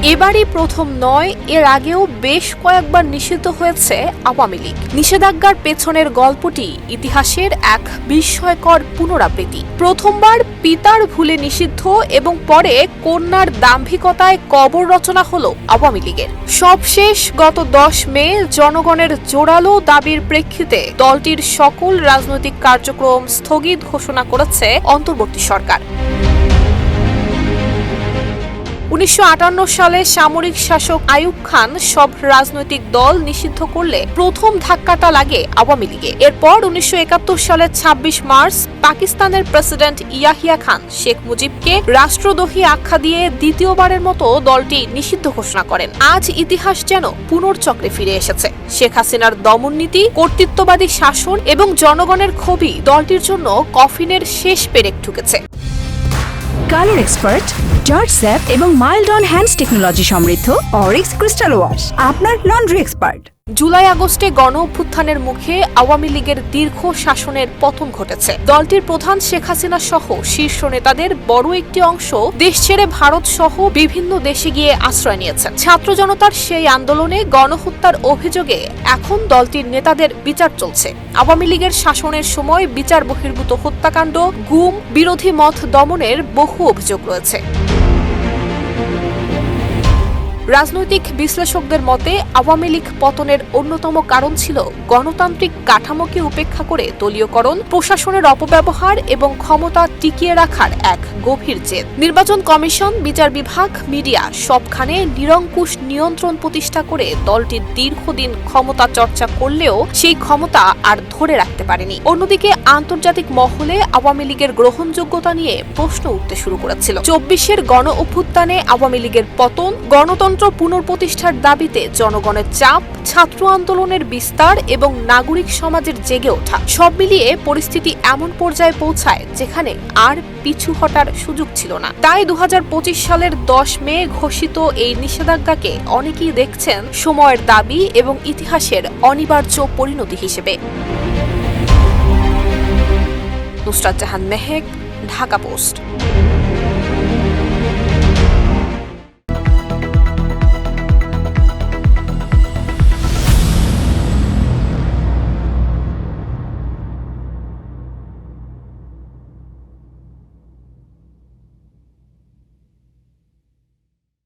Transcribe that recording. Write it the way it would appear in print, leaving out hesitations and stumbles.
এবারই প্রথম নয়, এর আগেও বেশ কয়েকবার নিষিদ্ধ হয়েছে আওয়ামী লীগ। নিষেধাজ্ঞার পেছনের গল্পটি ইতিহাসের এক বিস্ময়কর পুনরাবৃত্তি। প্রথমবার পিতার ভুলে নিষিদ্ধ এবং পরে কন্যার দাম্ভিকতায় কবর রচনা হলো আওয়ামী লীগের। সবশেষ গত 10 মে জনগণের জোরালো দাবির প্রেক্ষিতে দলটির সকল রাজনৈতিক কার্যক্রম স্থগিত ঘোষণা করেছে অন্তর্বর্তী সরকার। 1958 সালে সামরিক শাসক আইয়ুব খান সব রাজনৈতিক দল নিষিদ্ধ করলে প্রথম ধাক্কাটা লাগে আওয়ামী লীগে। এরপর 1971 সালের 26 মার্চ পাকিস্তানের প্রেসিডেন্ট ইয়াহিয়া খান শেখ মুজিবকে রাষ্ট্রদ্রোহী আখ্যা দিয়ে দ্বিতীয়বারের মতো দলটি নিষিদ্ধ ঘোষণা করেন। আজ ইতিহাস যেন পুনর্চক্রে ফিরে এসেছে। শেখ হাসিনার দমননীতি, কর্তৃত্ববাদী শাসন এবং জনগণের ক্ষোভই দলটির জন্য কফিনের শেষ পেরেক ঠুকেছে। কালার এক্সপার্ট, জর্জ স্যাপ এবং মাইল্ড অন হ্যান্ডস টেকনোলজি সমৃদ্ধ অরিক্স ক্রিস্টাল ওয়াশ আপনার লন্ড্রি এক্সপার্ট। জুলাই আগস্টে গণ অভ্যুত্থানের মুখে আওয়ামী লীগের দীর্ঘ শাসনের পতন ঘটেছে। দলটির প্রধান শেখ হাসিনা সহ শীর্ষ নেতাদের বড় একটি অংশ দেশ ছেড়ে ভারত সহ বিভিন্ন দেশে গিয়ে আশ্রয় নিয়েছেন। ছাত্র জনতার সেই আন্দোলনে গণহত্যার অভিযোগে এখন দলটির নেতাদের বিচার চলছে। আওয়ামী লীগের শাসনের সময় বিচার বহির্ভূত হত্যাকাণ্ড, গুম, বিরোধী মত দমনের বহু অভিযোগ রয়েছে। রাজনৈতিক বিশ্লেষকদের মতে আওয়ামী লীগ পতনের অন্যতম কারণ ছিল গণতান্ত্রিক কাঠামোকে উপেক্ষা করে দলীয়করণ, প্রশাসনের অপব্যবহার এবং ক্ষমতা টিকিয়ে রাখার এক গভীর জেদ। নির্বাচন কমিশন, বিচার বিভাগ, মিডিয়া সবখানে নিরঙ্কুশ নিয়ন্ত্রণ প্রতিষ্ঠা করে দলটি দীর্ঘদিন ক্ষমতা চর্চা করলেও সেই ক্ষমতা আর ধরে রাখতে পারেনি। অন্যদিকে আন্তর্জাতিক মহলে আওয়ামী লীগের গ্রহণযোগ্যতা নিয়ে প্রশ্ন উঠতে শুরু করেছিল। 24-এর গণ অভ্যুত্থানে আওয়ামী লীগের পতন, গণতন্ত্র পুনঃপ্রতিষ্ঠার দাবিতে জনগণের চাপ, ছাত্র আন্দোলনের বিস্তার এবং নাগরিক সমাজের জেগে ওঠা সব মিলিয়ে পরিস্থিতি এমন পর্যায়ে পৌঁছায় যেখানে আর পিছু হটার সুযোগ ছিল না। তাই 2025 সালের 10 মে ঘোষিত এই নিষেধাজ্ঞাকে অনেকেই দেখছেন সময়ের দাবি এবং ইতিহাসের অনিবার্য পরিণতি হিসেবে। নুসরাত জাহান মেহেক, ঢাকা পোস্ট।